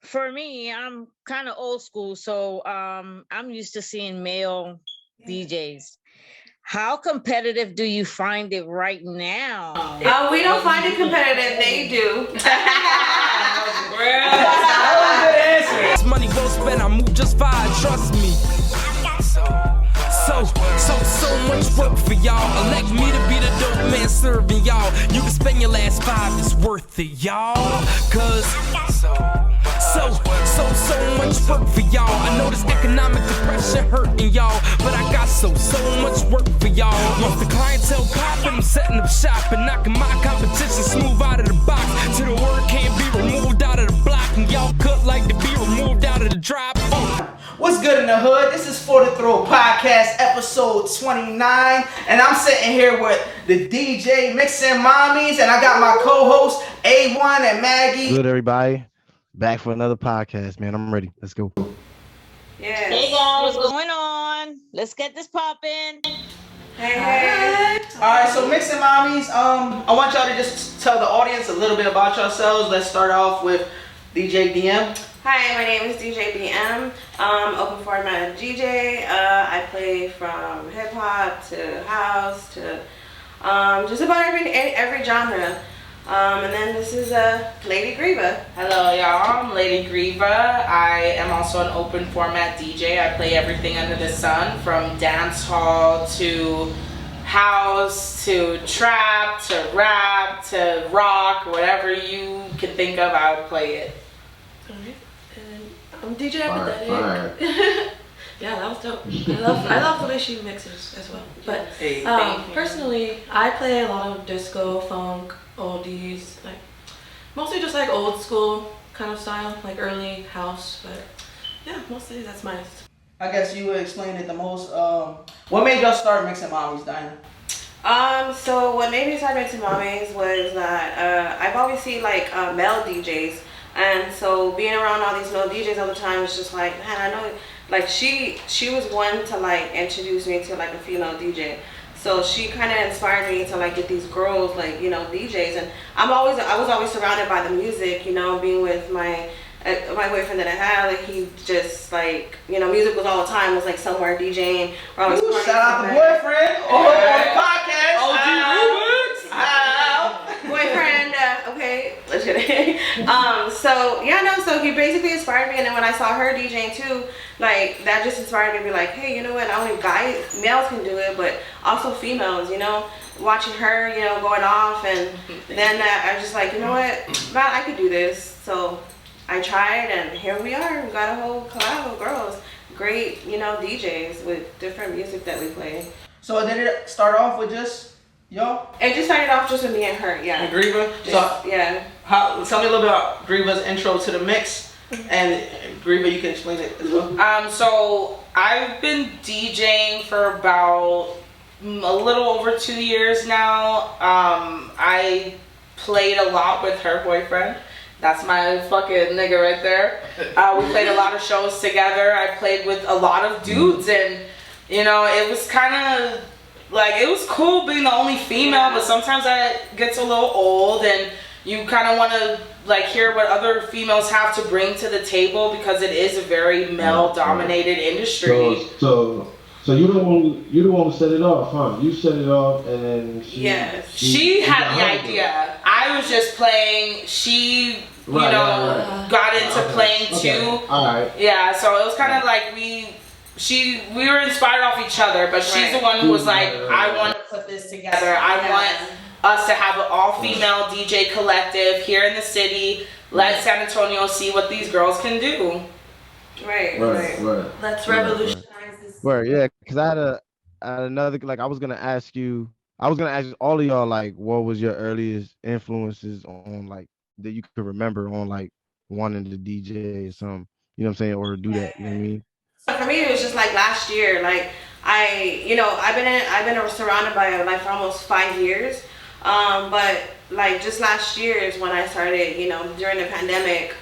For me, I'm kind of old school, so I'm used to seeing male DJs. How competitive do you find it right now? We don't find it competitive. They do. Money well spent, I move just fine, trust me. So much work for y'all. Elect me to be the dope man serving y'all. You can spend your last five, it's worth it, y'all. Cause so much work for y'all. I know this economic depression hurting y'all, but I got so much work for y'all. Once the clientele popping, I'm setting up shop and knocking my competition smooth out of the box. Till the word can't be removed out of the block, and y'all cut like to be removed out of the drop. What's good in the hood? This is For the Throw Podcast, episode 29, and I'm sitting here with the DJ mixing mommies, and I got my co-hosts Awon and Maggie. Good, everybody. Back for another podcast, man. I'm ready. Let's go. Yes. Hey guys, what's going on? Let's get this popping. Hey. All right, so mixing mommies. I want y'all to just tell the audience a little bit about yourselves. Let's start off with DJ DM. Hi, my name is DJ BM. Open format DJ. I play from hip hop to house to just about every genre. And then this is Lady Grieva. Hello y'all, I'm Lady Grieva. I am also an open format DJ. I play everything under the sun, from dance hall to house to trap to rap to rock, whatever you can think of, I would play it. Alright, and I'm DJ Empathetic. Yeah, that was dope. I love the way she mixes as well. But Hey, thank you. personally, I play a lot of disco, funk, oldies, like mostly just like old school kind of style, like early house. But yeah, mostly that's mine. I guess you would explain it the most. What made y'all start mixing mommies, Dinah? So what made me start mixing mommies was that I've always seen like male DJs, and so being around all these male DJs all the time was just like, man, I know. Like she was one to like introduce me to like a female DJ. So she kind of inspired me to like get these girls like, you know, DJs. And I was always surrounded by the music, you know, being with my boyfriend that I had. Like he just like, you know, music was all the time, was like somewhere DJing. Ooh, shout out the boyfriend on the podcast. Boyfriend, okay, let's get it. So he basically inspired me, and then when I saw her DJing too, like that just inspired me to be like, hey, you know what? Not only males can do it, but also females. You know, watching her, you know, going off, and then I was just like, you know what, man, I could do this. So I tried, and here we are. We got a whole collab of girls, great, you know, DJs with different music that we play. So did it start off with just y'all? It just started off just with me and her, yeah. And Grieva? Yeah. Tell me a little bit about Grieva's intro to the mix, and Grieva, you can explain it as well. So I've been DJing for about a little over 2 years now. I played a lot with her boyfriend. That's my fucking nigga right there. We played a lot of shows together. I played with a lot of dudes, and you know, it was kind of like, it was cool being the only female, but sometimes that gets a little old, and you kind of want to like hear what other females have to bring to the table, because it is a very male-dominated industry. So you don't want to set it off, huh? You set it off, and then she had the idea. I was just playing. She, got into playing too. All right. Yeah, so it was kind of like we were inspired off each other, but she's the one who was like, I want to put this together. I want us to have an all-female DJ collective here in the city. Let San Antonio see what these girls can do. Right. Let's revolutionize this. Right, yeah, because I had another, like, I was gonna ask all of y'all, like, what was your earliest influences on, like, that you could remember on, like, wanting to DJ or something, you know what I'm saying, or do that, you know what I mean? For me, it was just like last year. Like I've been surrounded by life for almost 5 years. But like just last year is when I started, you know, during the pandemic,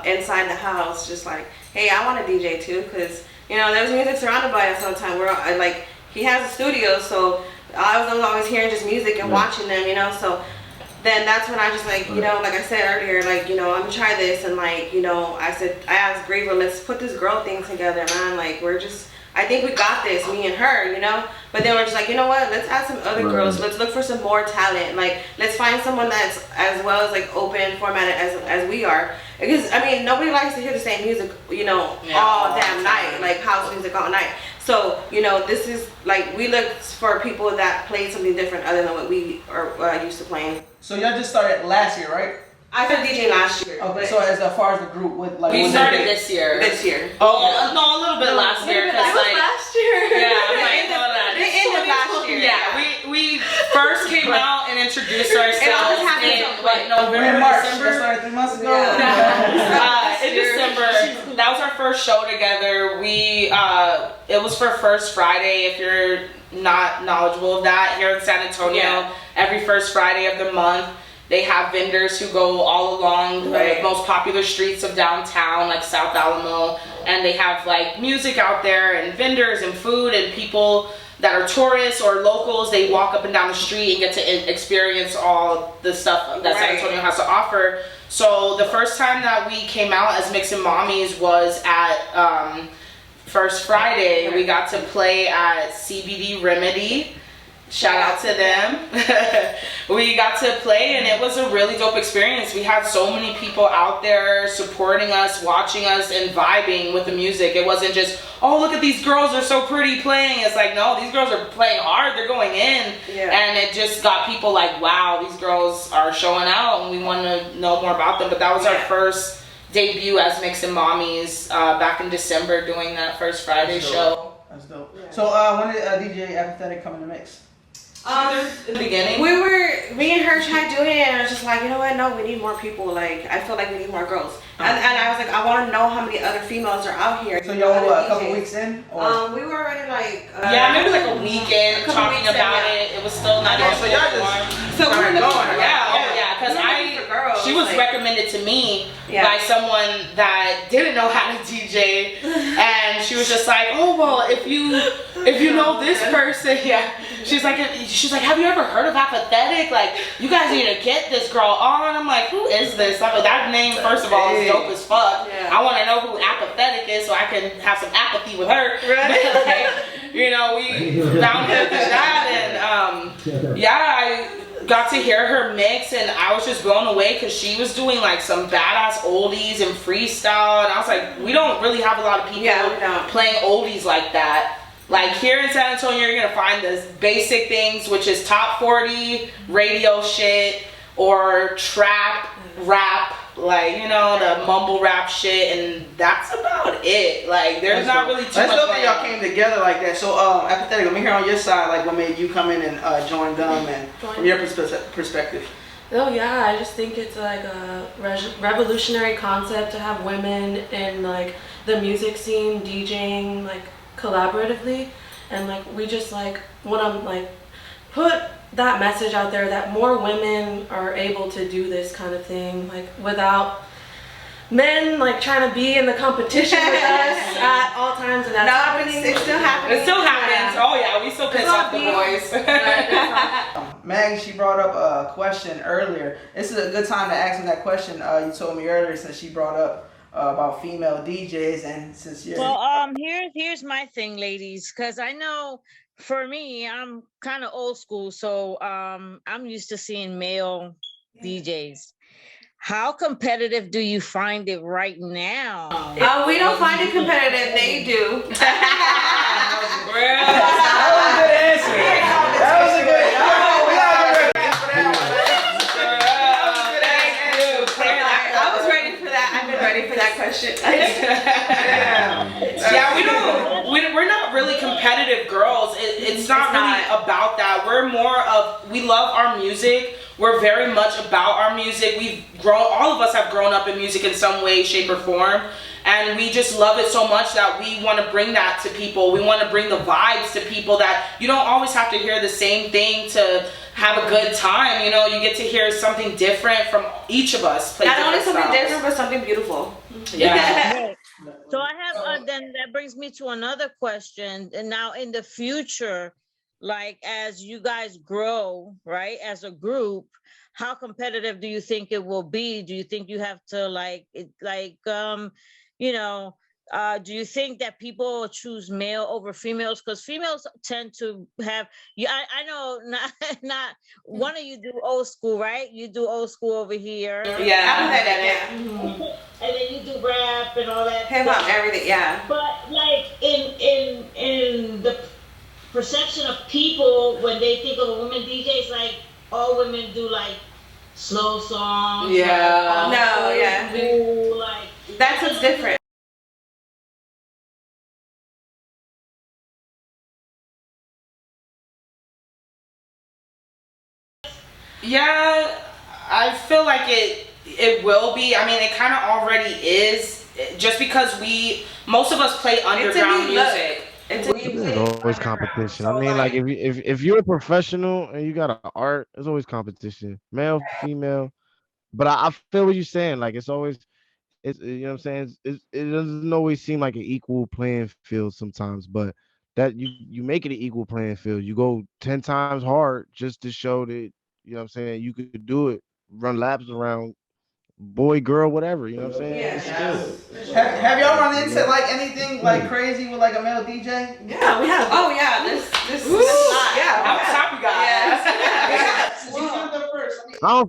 inside the house, just like, hey, I want to DJ too, because you know there was music surrounded by us all the time. Like he has a studio, so I was always hearing just music and watching them, you know. So then that's when I just like, you know, like I said earlier, like, you know, I'm gonna try this, and like, you know, I asked Grieva, let's put this girl thing together, man. Like, I think we got this, me and her, you know. But then we're just like, you know what? Let's add some other girls. Let's look for some more talent. Like, let's find someone that's as well as like open formatted as we are. Because I mean, nobody likes to hear the same music, you know, all damn night, like house music all night. So, you know, this is like, we look for people that play something different other than what we are used to playing. So y'all just started last year, right? I started DJing last year. Okay, so as far as the group, with like We started this year. This year. Oh, no, a little bit last year. That was last year. Yeah, I'm like, no, The end of last year. Yeah, we first came out and introduced ourselves in like in November, March. December. That started 3 months ago. In December, that was our first show together. It was for First Friday. If you're not knowledgeable of that, here in San Antonio, every first Friday of the month, they have vendors who go all along the most popular streets of downtown, like South Alamo, and they have like music out there and vendors and food, and people that are tourists or locals, they walk up and down the street and get to experience all the stuff that San Antonio has to offer. So the first time that we came out as Mixin' Mommies was at First Friday. We got to play at CBD Remedy. Shout out to them. We got to play, and it was a really dope experience. We had so many people out there supporting us, watching us, and vibing with the music. It wasn't just, oh, look at these girls, they're so pretty playing. It's like, no, these girls are playing hard, they're going in. And it just got people like, wow, these girls are showing out, and we want to know more about them. But that was our first debut as Mixin' Mommies back in December, doing that First Friday show. That's dope. So when did DJ Apathetic come in the mix? In the beginning, me and her tried doing it, and I was just like, you know what? No, we need more people. Like, I feel like we need more girls. And I was like, I want to know how many other females are out here. So y'all were a couple weeks in? Or? We were already like maybe like a weekend talking about it. It was still not so y'all just so we were looking for because she was recommended to me by someone that didn't know how to DJ, and she was just like, oh well, if you know this person, she's like, have you ever heard of Apathetic? Like, you guys need to get this girl on. I'm like, who is this? I mean, that name, first of all, is dope as fuck. I want to know who Apathetic is so I can have some apathy with her. Like, you know, we found her through that, and I got to hear her mix, and I was just blown away because she was doing like some badass oldies and freestyle, and I was like, we don't really have a lot of people playing oldies like that. Like, here in San Antonio, you're gonna find the basic things, which is top 40 radio shit or trap rap, like, you know, the mumble rap shit, and that's about it. Like, there's not really too much. Let's look at y'all came together like that. So Apathetic, let me hear on your side, like, what made you come in and join them, and from your perspective. Oh yeah, I just think it's like a revolutionary concept to have women in like the music scene DJing like collaboratively, and like we just like want to like put that message out there that more women are able to do this kind of thing, like without men like trying to be in the competition with us at all times, and that's happening. It's still happening. It still happens. Oh yeah, we still piss off the boys. Maggie, she brought up a question earlier. This is a good time to ask me that question. You told me earlier, since she brought up about female DJs, and since you're here's my thing, ladies, because I know for me, I'm kind of old school, so I'm used to seeing male DJs. How competitive do you find it right now? We don't find it competitive. They do. That was a good answer. That was a good answer. I was ready for that. I've been ready for that question. We're not really competitive girls. It's not really about that. We're more of, we love our music. We're very much about our music. All of us have grown up in music in some way, shape, or form. And we just love it so much that we want to bring that to people. We want to bring the vibes to people, that you don't always have to hear the same thing to have a good time. You know, you get to hear something different from each of us. Not only something different, but something beautiful. Yeah. So I have, then that brings me to another question. And now in the future, like as you guys grow, right, as a group, how competitive do you think it will be? Do you think you have to you know, do you think that people choose male over females? Because females tend to have, I know not one of you do old school, right? You do old school over here. Yeah, I know that. And then you do rap and all that. Hip hop, everything, yeah. But like in the perception of people when they think of a woman DJ, it's like all women do like slow songs. Yeah. No, yeah. Cool, like That's what's different. Yeah, I feel like it will be. I mean, it kind of already is, just because most of us play underground music. There's always competition. I mean, like if you're a professional and you got an art, there's always competition, male, female. But I feel what you're saying. Like it's always, you know what I'm saying. It doesn't always seem like an equal playing field sometimes, but that you make it an equal playing field. You go 10 times hard just to show that, you know what I'm saying, you could do it. Run laps around boy, girl, whatever. You know what I'm saying? Yeah. Have y'all run into like anything like crazy with like a male DJ? Yeah, we have. Oh yeah, this yeah. How much time we got? I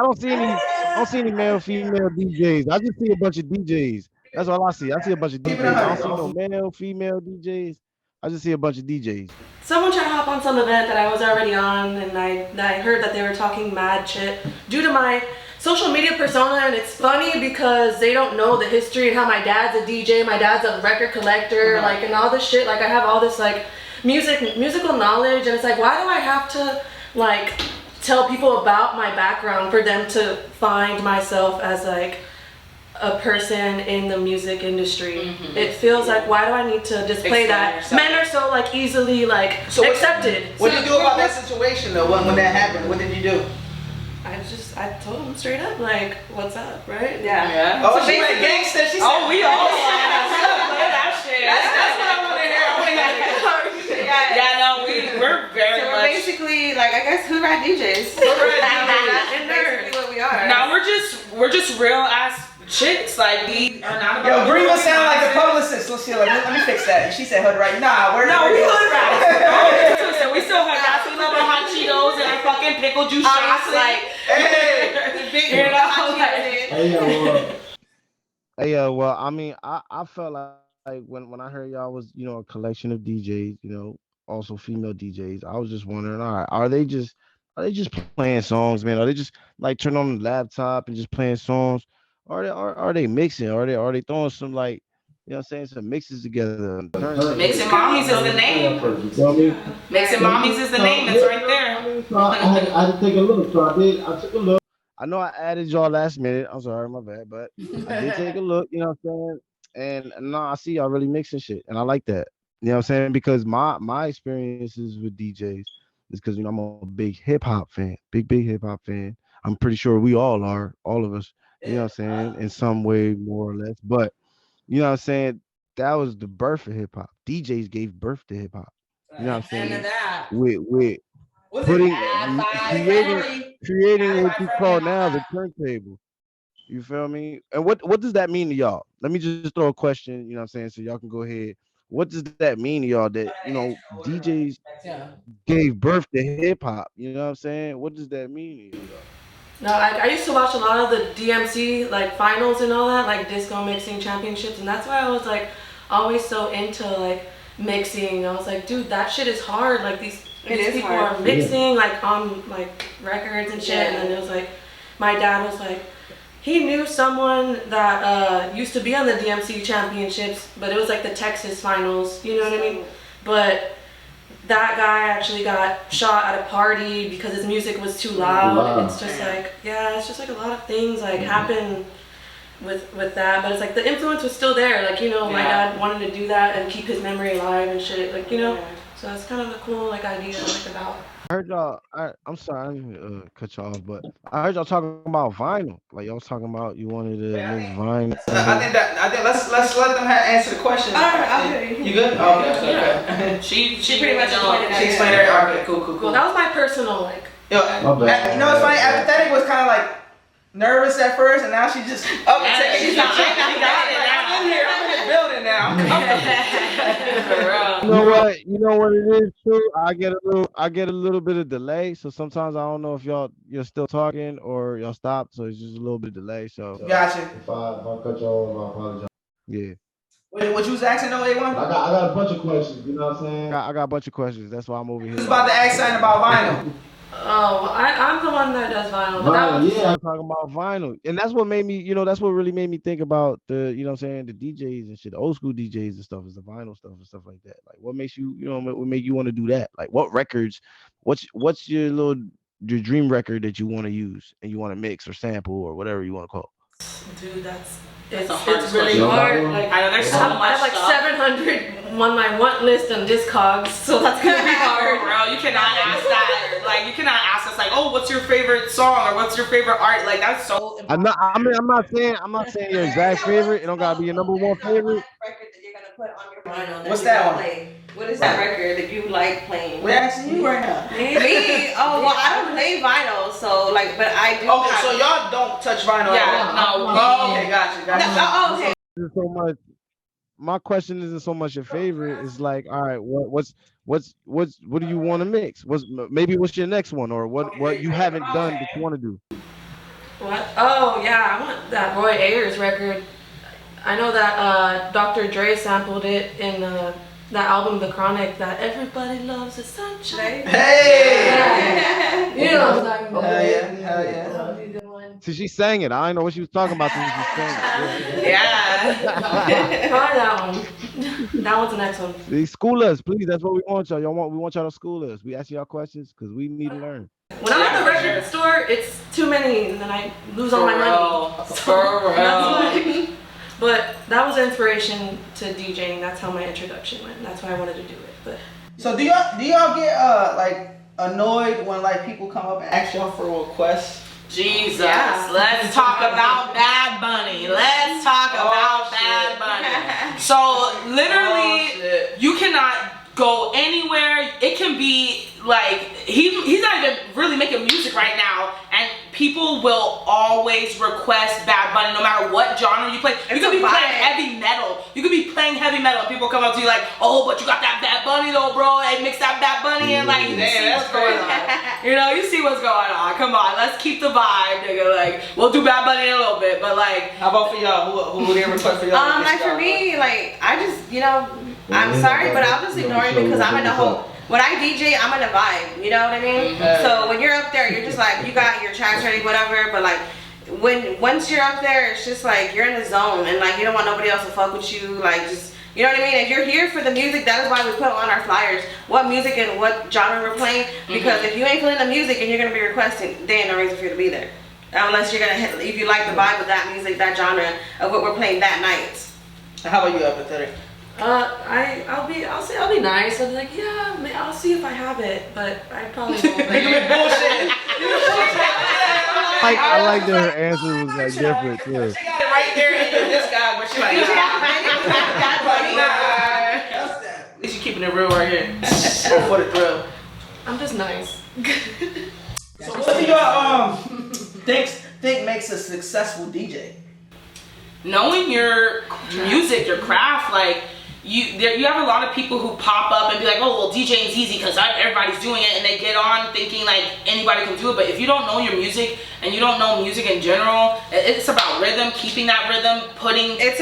don't see any male, female DJs. I just see a bunch of DJs. That's all I see. I see a bunch of DJs. I don't see no male, female DJs. I just see a bunch of DJs. Someone tried to hop on some event that I was already on, and I heard that they were talking mad shit due to my social media persona, and it's funny because they don't know the history and how my dad's a DJ, my dad's a record collector, like, and all this shit. Like, I have all this like musical knowledge, and it's like, why do I have to like tell people about my background for them to find myself as like a person in the music industry? It feels like, why do I need to display that? Men are so like easily like accepted. What did you do about that situation though? When that happened, what did you do? I told him straight up, like, what's up, right? Yeah. Oh, she went gangster. She said, we all play that shit. That's what I want to hear. I want to hear. Yeah, no, we're very So much. we're basically like, I guess, hood rat DJs. That's basically what we are. Now we're just real ass chicks. Like, we are not about. Yo, Grieva sound like the publicist. Let's see, like, let me fix that. She said hood right. Nah, we hood rat. We still have gas. We love our hot Cheetos and our fucking pickle juice shots. Like, well, I mean, I felt like when I heard y'all was, a collection of DJs, also female DJs, I was just wondering, all right, are they just playing songs, man? Are they just like turning on the laptop and just playing songs? Are they mixing? Are they throwing some like, some mixes together? Mixing Mommies is the name. Mixing Mommies is the name. It's right there. I had to take a look. So I took a look. I know I added y'all last minute. I'm sorry, my bad, but I did take a look. You know what I'm saying? And no, I see y'all really mixing shit, and I like that. You know what I'm saying? Because my experiences with DJs is because I'm a big hip hop fan, big hip hop fan. I'm pretty sure we all are, all of us. You know what I'm saying? In some way, more or less. But you know what I'm saying? That was the birth of hip hop. DJs gave birth to hip hop. You know what I'm saying? With creating what you call now the turntable. You feel me? And what does that mean to y'all? Let me just throw a question, you know what I'm saying, so y'all can go ahead. What does that mean to y'all that, DJs gave birth to hip hop? You know what I'm saying? What does that mean to y'all? No, I used to watch a lot of the DMC like finals and all that, like disco mixing championships, and that's why I was like always so into like mixing. I was like, dude, that shit is hard. Like these people are mixing like on like records and shit. And then it was like, my dad was like, he knew someone that used to be on the DMC championships, but it was like the Texas finals. You know what I mean? But that guy actually got shot at a party because his music was too loud. Wow. It's just like, it's just like a lot of things like happen with that, but it's like the influence was still there. Like, my dad wanted to do that and keep his memory alive and shit. Like, so it's kind of a cool like idea like about. I heard y'all. I'm sorry, I didn't cut you off, but I heard y'all talking about vinyl. Like y'all was talking about you wanted to mix vinyl. I think let's let them answer the question. All right, you good? Okay. She pretty much explained it. She explained it. Okay, cool. That was my personal like Yo, My bad. you know what's funny? Apathetic was kind of like nervous at first, and now she just she's not. She got it. I'm in here. I'm in the building now. I'm comfortable. You know what it is too. I get a little bit of delay. So sometimes I don't know if you're still talking or y'all stopped. So it's just a little bit delay. So Gotcha. If I cut you off, I apologize. yeah. What you was asking though, A1? I got a bunch of questions. You know what I'm saying? I got a bunch of questions. That's why I'm over He here. was about to ask something about vinyl. Oh, I'm the one that does vinyl. But that Vinyl, was, yeah. I'm talking about vinyl, and that's what made me, that's what really made me think about the, what I'm saying, the DJs and shit, the old school DJs and stuff, is the vinyl stuff and stuff like that. Like, what makes you, what make you want to do that? Like, what records? What's your dream record that you want to use and you want to mix or sample or whatever you want to call? dude, That's a hard it's really question. hard. Like, I know there's so I much have like stuff. 700 on my want list on Discogs, so that's gonna be hard. Bro, you cannot ask that. Like, you cannot ask us like, oh, what's your favorite song or what's your favorite art? Like, that's so important. I'm not saying your exact favorite. It don't gotta be your number one favorite. Record that you're gonna put on your vinyl. What's that one? Play. What is that record that you like playing? We're asking you right now. Me? Oh well, I don't play vinyl, so like, but I do. Okay, so y'all don't touch vinyl. Yeah, no. Oh, okay, gotcha. Oh, okay. So much. My question isn't so much your favorite. It's like, all right, what do you want to mix? What's your next one, or what you haven't done that you want to do? What? Oh yeah, I want that Roy Ayers record. I know that Dr. Dre sampled it in that album, The Chronic, that everybody loves the sunshine. Hey! You know what I'm talking about. Hell yeah. That would be a good one. So she sang it. I didn't know what she was talking about. She sang it. Yeah. Probably that one. That one's the next one. See, school us, please. That's what we want y'all. We want y'all to school us. We ask y'all questions because we need to learn. When I'm at the record store, it's too many, and then I lose all my money. For real. But that was inspiration to DJing. That's how my introduction went. That's why I wanted to do it. But So do y'all get like annoyed when like people come up and ask y'all for requests? Jesus, Yeah. let's talk about Bad Bunny. Let's talk about Bad Bunny. So literally, you cannot go anywhere. It can be like he's not even really making music right now, and people will always request Bad Bunny no matter what genre you play. You could be playing heavy metal. You could be playing heavy metal, and people come up to you like, "Oh, but you got that Bad Bunny though, bro. Hey, mix that Bad Bunny in." Like, you see what's going on. You see what's going on. Come on, let's keep the vibe, nigga. Like, we'll do Bad Bunny in a little bit, but like, How about for y'all? Who they request for y'all? Like for me, like I just, I'm sorry, but I'll just ignore it because I'm in the whole. When I DJ, I'm in a vibe. You know what I mean? So when you're up there, you're just like, you got your tracks ready, whatever. But like, once you're up there, it's just like you're in the zone, and like you don't want nobody else to fuck with you. Like just, you know what I mean? If you're here for the music, that is why we put on our flyers what music and what genre we're playing. Because if you ain't feeling the music and you're gonna be requesting, there ain't no reason for you to be there. Unless you're gonna hit, if you like the vibe of that music, that genre of what we're playing that night. How about you, Apathetic? I'll be nice. I'll be like, yeah, I'll see if I have it, but I probably won't. Bullshit. I like that her answer was like different too. She got it right there in this guy, but she like, at least you keeping it real right here. for the thrill. I'm just nice. So what do y'all think makes a successful DJ? Knowing your music, your craft, like you have a lot of people who pop up and be like, oh well, DJing is easy because everybody's doing it, and they get on thinking like anybody can do it. But if you don't know your music and you don't know music in general, it's about rhythm, keeping that rhythm,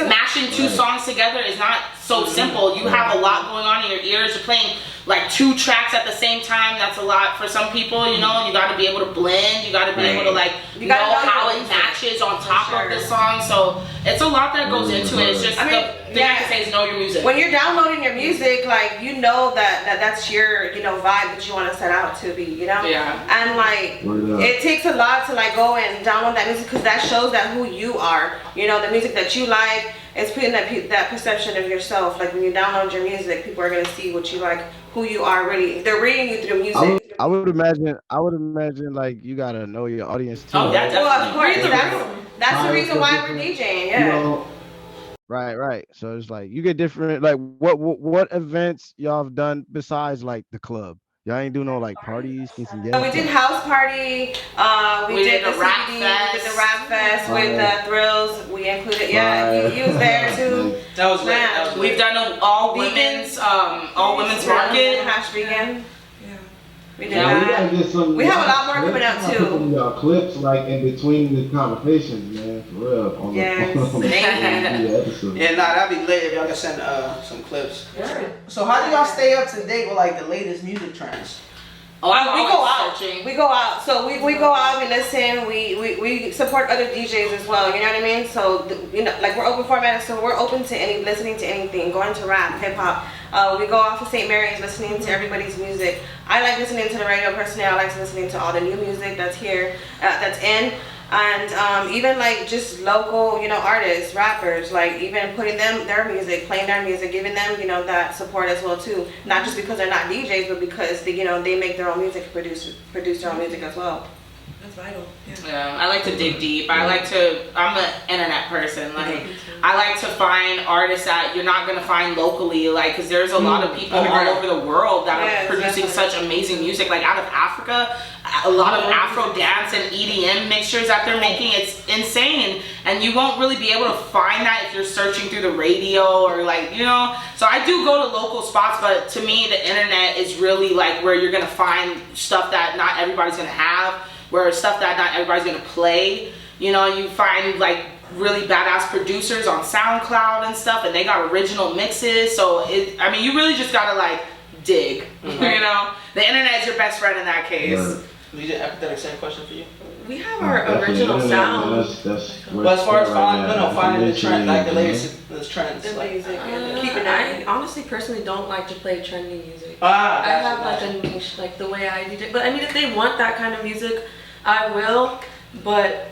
mashing two songs together is not so simple. You have a lot going on in your ears. You're playing like 2 tracks at the same time. That's a lot for some people, you got to be able to blend. You got to be able to know how it matches on top of the song. So it's a lot that goes into it. It's just the thing I can say is know your music. When you're downloading your music, like that's your vibe that you want to set out to be, Yeah. And like it takes a lot to like go and download that music because that shows that who you are. The music that you like. It's putting that perception of yourself. Like when you download your music, people are gonna see what you like, who you are. Really, they're reading you through music. I would imagine like you gotta know your audience too. Oh, yeah, well, of course, that's the reason why we're DJing. Yeah. Right. So it's like you get different. Like what events y'all have done besides like the club? Y'all ain't do no like parties, quinceañeras? We did house party. We did the rap CBD. fest. We did the rap fest with Thrillz. We included. Yeah, he was there too. That was lit. Man. That was lit. We've done an all women's market. Hash vegan. We did Yeah, we that. gotta get some. We have a lot more coming up, let's too. put some y'all clips like in between the conversations, man. For real. On Yes. the episode. Yeah, nah, that'd be lit if y'all can send some clips. So how do y'all stay up to date with like the latest music trends? Oh, I'm We go always out. searching. We go out. So we go out. We listen. We support other DJs as well. You know what I mean? So like we're open format. So we're open to listening to anything. Going to rap, hip hop. We go off of St. Mary's, listening to everybody's music. I like listening to the radio personnel. I like listening to all the new music that's here, that's in. And even like just local, artists, rappers, like even putting their music, playing their music, giving them, that support as well too. Not just because they're not DJs, but because they make their own music, produce their own music as well. That's vital. Yeah, I like to dig deep. I'm an internet person. Like, I like to find artists that you're not gonna find locally. Like, cause there's a lot of people all over the world that are producing such amazing music. Like out of Africa, a lot of Afro dance and EDM mixtures that they're making. It's insane, and you won't really be able to find that if you're searching through the radio or like, So I do go to local spots, but to me, the internet is really like where you're gonna find stuff that not everybody's gonna have. Where stuff that not everybody's gonna play, you find like really badass producers on SoundCloud and stuff, and they got original mixes. So you really just gotta like dig. The internet is your best friend in that case. We did empathetic. Same question for you. We have our original sound. But as far as finding the trend, like the latest trends, The like, music, I honestly personally don't like to play trendy music. Ah, I have like a niche, like the way I DJ. But I mean, if they want that kind of music, I will. But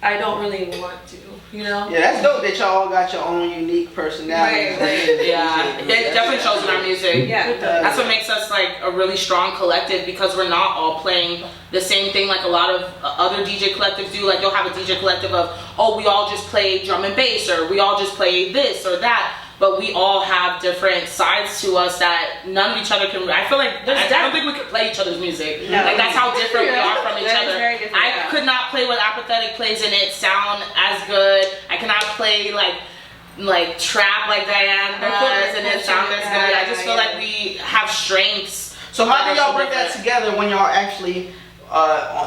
I don't really want to, Yeah, that's dope that y'all all got your own unique personality. Right. Yeah, it definitely shows in our music. Yeah. That's what makes us like a really strong collective, because we're not all playing the same thing like a lot of other DJ collectives do. Like you'll have a DJ collective of, we all just play drum and bass, or we all just play this or that. But we all have different sides to us that none of each other can. I feel like I don't think we could play each other's music. No. Like that's how different we are from each That is other. very different, I could not play what Apathetic plays and it sound as good. I cannot play like trap like Diane does and it sound as good. I just feel like we have strengths. So how do y'all bring that together when y'all actually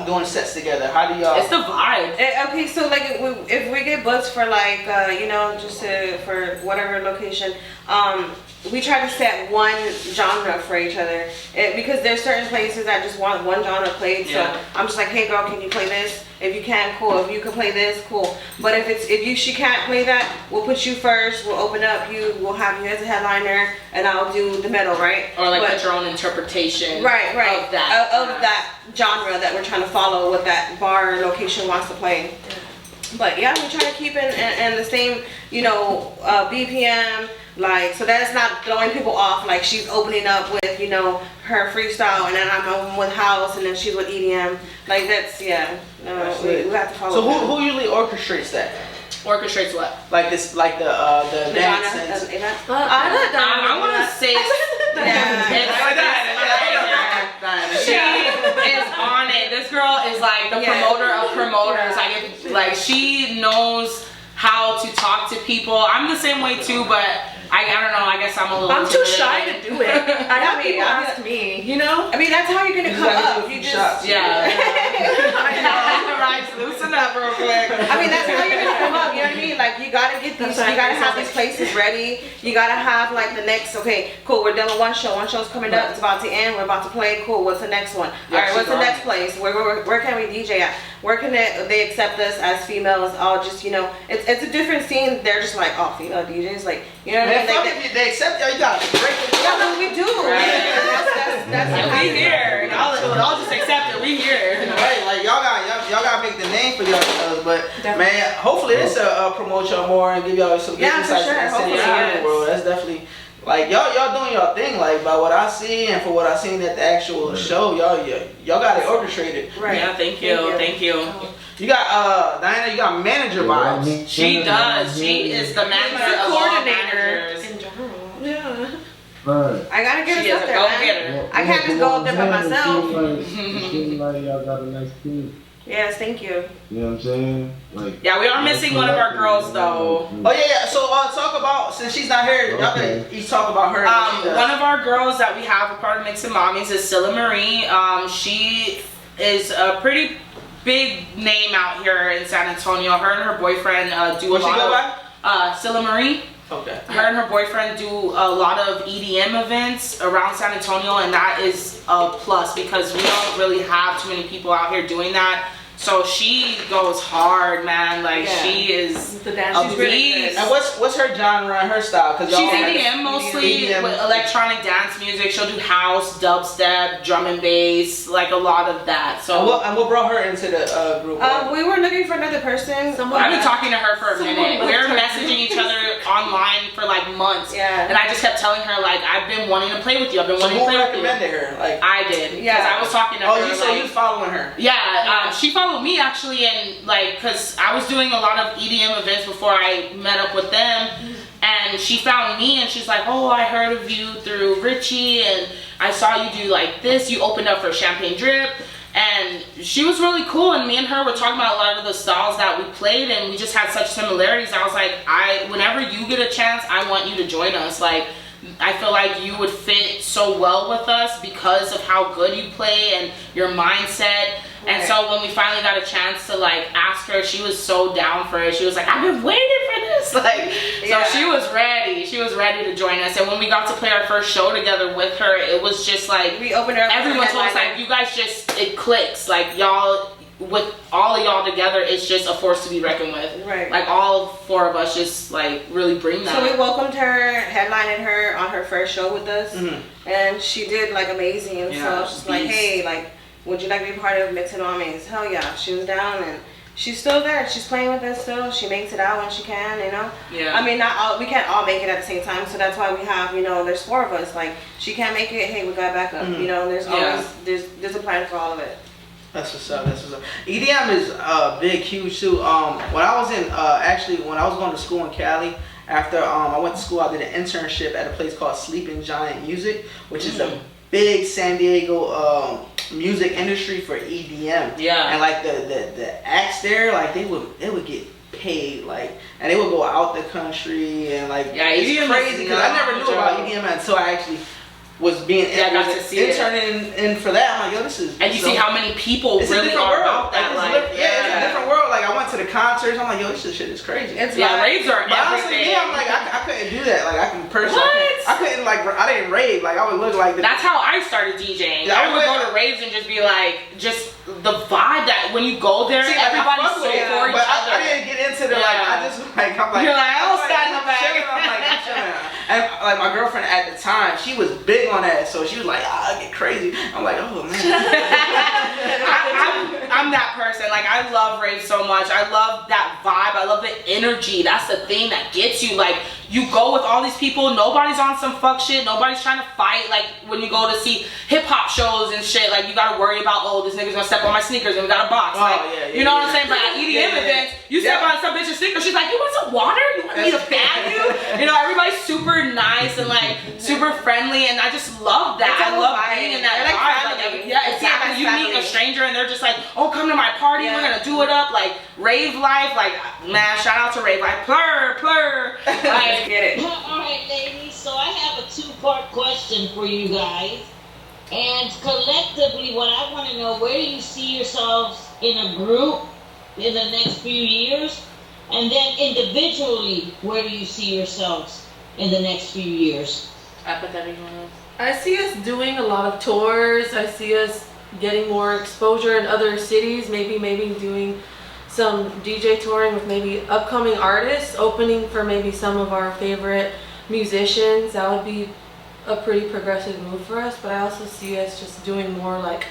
doing sets together? How do y'all? It's the vibe. Okay, so like if we get booked for like for whatever location, we try to set one genre for each other, because there's certain places that just want one genre played. So I'm just like, hey girl, can you play this? If you can, cool. If you can play this, cool. But if she can't play that, we'll put you first. We'll open up you. We'll have you as a headliner, and I'll do the middle, right? Or like put your own interpretation. Right. Of that. Of that genre that we're trying to follow, what that bar or location wants to play. But yeah, we try to keep it in the same, BPM, like, so that's not throwing people off. Like she's opening up with, her freestyle, and then I'm open with house, and then she's with EDM. Like that's we have to follow. So who usually orchestrates that? Orchestrates what? Like this, like the dance. I want to say she is on it. This girl is like the promoter of promoters. Like she knows how to talk to people. I'm the same way too, but I don't know. I guess I'm a little. I'm too shy to do it. I have people ask me. I mean, that's how you're gonna come up. You just I know. Right, loosen up real quick. I mean, that's how you're gonna come up. You know what I mean? Like you gotta get these. You gotta have these places ready. You gotta have like the next. Okay, cool. We're done with one show. One show's coming up. It's about to end. We're about to play. Cool. What's the next one? All right. What's the next place? Where can we DJ at? Where can they accept us as females? All just it's a different scene. They're just like, oh, female DJs, like you know what I mean? They accept y'all. You gotta break it. Yeah, but we do. Right. That's we here. Y'all just accept it. We here. Right, like y'all gotta make the name for yourselves. But man, hopefully this promote y'all more and give y'all some good insights in the world. That's definitely. Like y'all doing y'all thing, like by what I see and for what I seen at the actual show, y'all got it orchestrated. Right. Yeah, thank you. You got Diana, you got manager vibes. She does. She is the manager of all managers. In general. Yeah. Right. I gotta get She us is up a there, man. go-getter. I can't just go up there by myself. It seems like y'all got a nice team. Yes, thank you. You know what I'm saying? Like. Yeah, we are missing one of our girls though. Oh yeah. So talk about, since she's not here, y'all can each talk about her. And what she does. One of our girls that we have a part of Mixing Mommies is Scylla Marie. She is a pretty big name out here in San Antonio. Her and her boyfriend do What's a she go lot of Scylla Marie. Okay. Her and her boyfriend do a lot of EDM events around San Antonio, and that is a plus because we don't really have too many people out here doing that. So she goes hard, man. Like she is The dance, a she's really beast. good. And what's her genre and her style? Cause She's y'all EDM mostly EDM. with electronic dance music. She'll do house, dubstep, drum and bass, like a lot of that. So And what brought her into the group? We were looking for another person. I've been talking to her for a minute. We were messaging each other online for like months. Yeah. And I just kept telling her like, I've been wanting to play with you. I've been So wanting to who play with you. recommended her? Like, I did. Yeah. Because I was talking to her. so you following her? Yeah, she followed me actually, and like, cause I was doing a lot of EDM events before I met up with them, and she found me, and she's like, oh, I heard of you through Richie, and I saw you do like this. You opened up for Champagne Drip, and she was really cool. And me and her were talking about a lot of the styles that we played, and we just had such similarities. I was like, whenever you get a chance, I want you to join us. Like, I feel like you would fit so well with us because of how good you play and your mindset. And so when we finally got a chance to like ask her, she was so down for it. She was like, I've been waiting for this. Like, so she was ready. She was ready to join us. And when we got to play our first show together with her, it was just like, We opened her up. everyone told us like, you guys just, it clicks. Like y'all, with all of y'all together, it's just a force to be reckoned with. Right. Like all four of us just like really bring that. So we welcomed her, headlined her on her first show with us, and she did like amazing. And so she's like, hey, like, would you like to be part of Mixing Mommies? Hell yeah, she was down, and she's still there. She's playing with us still. She makes it out when she can, you know. Yeah. I mean, not all. We can't all make it at the same time, so that's why we have, you know, there's four of us. Like, she can't make it. Hey, we got backup. You know, there's always there's a plan for all of it. That's what's up. That's what's up. EDM is big, huge too. When I was in when I was going to school in Cali, after I went to school, I did an internship at a place called Sleeping Giant Music, which is a big San Diego music industry for EDM. Yeah. And like the acts there, like they would get paid, like, and they would go out the country, and like it's EDM crazy because I never knew about EDM until I actually was being got to see interning in for that. I'm like, yo, this is. And you see how many people it's really a different are world. about that. It's a different world. Like I went to the concerts. I'm like, yo, this shit is crazy. It's raves are But honestly, everything. I'm like, I couldn't do that. Like I can personally, I couldn't like, I didn't rave. Like I would look like. That's how I started DJing. Yeah, I would go to raves and just be like, just the vibe that when you go there, See, like, everybody's I fuck so with it, for each but other. I didn't get into the like. I just like I'm like. You're like, I don't stand in the back. I'm chilling. And like my girlfriend at the time, she was big on that, so she was like, I get crazy. I'm like, oh man. I'm that person. Like I love rave so much. I love that vibe. I love the energy. That's the thing that gets you. Like you go with all these people. Nobody's on some fuck shit. Nobody's trying to fight. Like when you go to see hip hop shows and shit, like you gotta worry about, oh, this nigga's gonna step on my sneakers and we got a box. You know what I'm saying? But at EDM events, you step on some bitch's sneakers. She's like, you want some water? You want me to bag you? You know, everybody's super nice and like super friendly, and I just love that. I love being in that vibe. Like, yeah, exactly. You meet a stranger and they're just like, oh, come to my party. We're gonna do it up. Like rave life. Like man, shout out to rave life. Plur, plur. Like, Get it. All right, ladies. So I have a two-part question for you guys. And collectively, what I want to know, where do you see yourselves in a group in the next few years? And then individually, where do you see yourselves in the next few years? I put that in your head. I see us doing a lot of tours. I see us getting more exposure in other cities, maybe doing some DJ touring with maybe upcoming artists, opening for maybe some of our favorite musicians. That would be a pretty progressive move for us. But I also see us just doing more like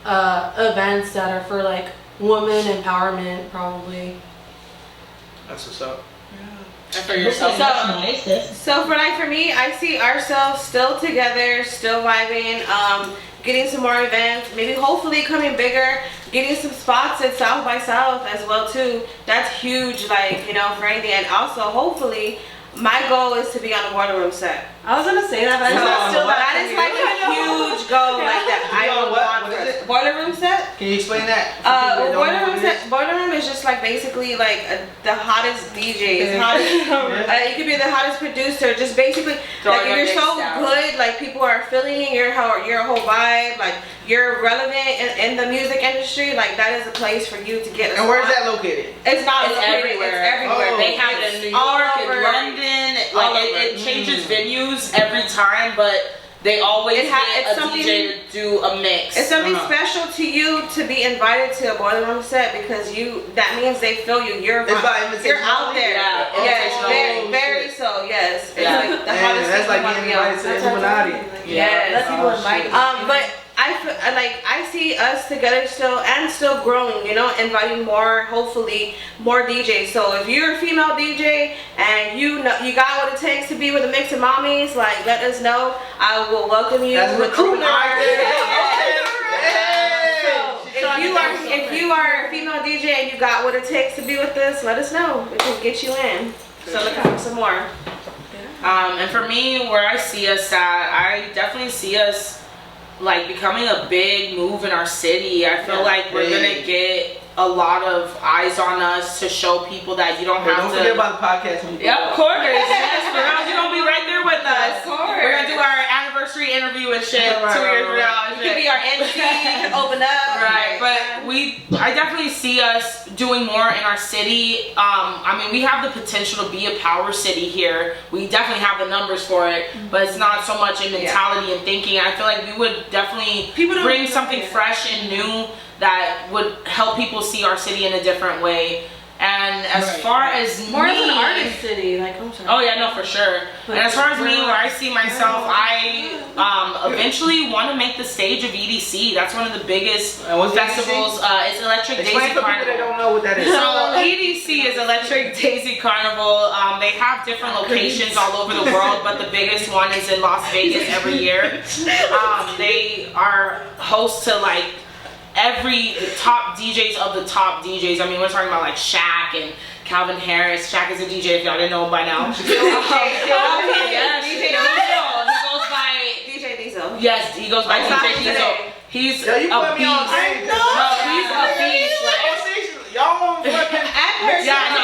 events that are for like women empowerment, probably. That's what's up. And for yourself. So for me, I see ourselves still together, still vibing, getting some more events, maybe hopefully coming bigger, getting some spots at South by South as well too. That's huge, like, you know, for anything. And also hopefully my goal is to be on the Boiler Room set. I was gonna say that, but So I still that is like a huge goal, like that. I on want what is it? Boiler Room set. Can you explain that? For people that don't know Boiler Room what it set. Boiler Room is just like basically like the hottest DJs. You could be the hottest producer. Just basically like if you're so good, like people are feeling your whole vibe, like you're relevant in the music industry. Like that is a place for you to get. And where's that located? It's not It's located, everywhere. It's everywhere. Oh. They have it in New All York, in over. London. All Like over. it changes venues every time, but they always It's get a something- DJ to do a mix. It's something special to you to be invited to a Boiler Room set because that means they feel you. You're It's by invitation you're out only? there. Yeah. Yes, Oh, very shit. so. Yes, it's Yeah. like the Man, hottest that's thing like you want to being be on. invited to the Illuminati. Yes. Let people Oh, invite shit. you. But I see us together still growing, you know, inviting hopefully more DJs. So if you're a female DJ and you got what it takes to be with the Mix and Mommies, like let us know. I will welcome you. That's with recruitment open right arms. there. So if you are a female DJ and you got what it takes to be with us, let us know. We can get you in. So looking for some more. And for me, where I see us at, I definitely see us like becoming a big move in our city. I feel like we're gonna get a lot of eyes on us to show people that you don't have Don't to. forget about the podcast. When you Yeah, of course. Yes, girl, you're gonna be right there with us. Of course. We're gonna do our anniversary interview and shit 2 years from now. and You can shit. be our MC. You can open up. Right, but I definitely see us doing more in our city. I mean, we have the potential to be a power city here. We definitely have the numbers for it, but it's not so much in mentality and thinking. I feel like we would definitely bring something fresh and new that would help people see our city in a different way. And as far as More me, as an artist city, like I'm sorry. oh yeah, no, for sure. And as far as me, where I see myself, I eventually want to make the stage of EDC. That's one of the biggest And what's festivals. It's Electric explain Daisy for people that Carnival. don't know what that is. So EDC is Electric Daisy Carnival. They have different locations all over the world, but the biggest one is in Las Vegas every year. They are host to like the top DJs of the top DJs. I mean, we're talking about like Shaq and Calvin Harris. Shaq is a DJ if y'all didn't know by now. Yes, DJ he goes by DJ Diesel. Yes, he goes by DJ Diesel. He's Yo, you a put me on beast. game. No, he's a beast. Like, Y'all fucking. yeah, no,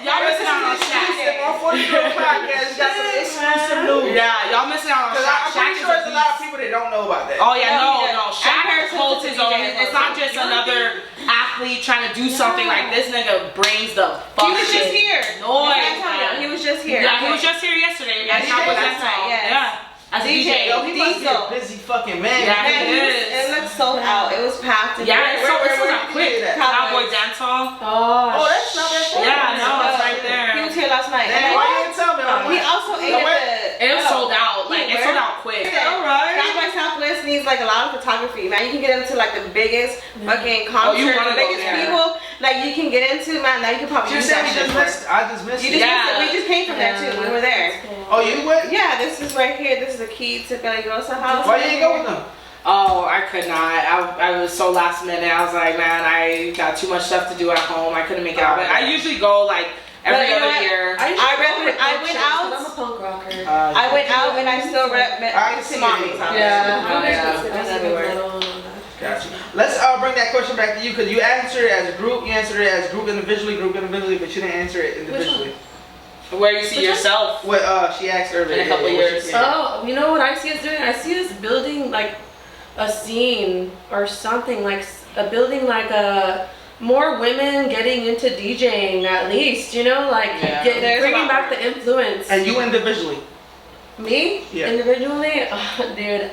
y'all missing out on Shaq. On 40 podcast, got some exclusive news. Yeah, y'all missing out on Because Shaq. I'm Shaq pretty is sure a there's a lot of beast. people that don't know about that. Oh yeah, No, no. Shaq Harrison holds is his a own. DJ. It's not just another athlete trying to do something like this. Nigga brings the fuck. He was just here. Noise, He was just here. Yeah, he was just here yesterday. Yeah, at he Cowboys did last Dance Hall. night, yes. Yeah, as a DJ. Yo, he must be a Diesel. busy fucking man. Yeah, Man, he is. it looked sold out. It was packed. Yeah, it's so where sold did out you quick. get that? Cowboy Dance Hall. Oh, that's not that far. Yeah, no, it's right He there. was here last night. Damn, why you didn't tell me? He also ate at the. It was sold out. Like it sold out quick. Alright. South by Southwest needs like a lot of photography. Man, you can get into like the biggest fucking concert, you wanna the go biggest there. people like you can get into. Man, now you can probably You use said that we shit just for. missed. I just missed You it. just Yeah. we just came from there too. We were there. Oh, you went? Yeah, this is right here. This is the key to Peligrosa House. Why you didn't go with them? Oh, I could not. I was so last minute. I was like, man, I got too much stuff to do at home. I couldn't make it out. But I usually go like every But you know other what? year. I went out. I'm a punk rocker. I went out and I still met I see Mommy's it. house. Yeah. Oh, yeah. It was everywhere. Gotcha. Let's bring that question back to you because you answered it as a group. You answered it as group individually, but you didn't answer it individually. Where you see yourself What she asked earlier. in a couple years. Oh, you know what I see us doing? I see us building like a scene or something, like a building like a more women getting into DJing at least, you know, like There's a bringing lot back more. the influence. And you individually. Me? Yeah. Individually? Dude,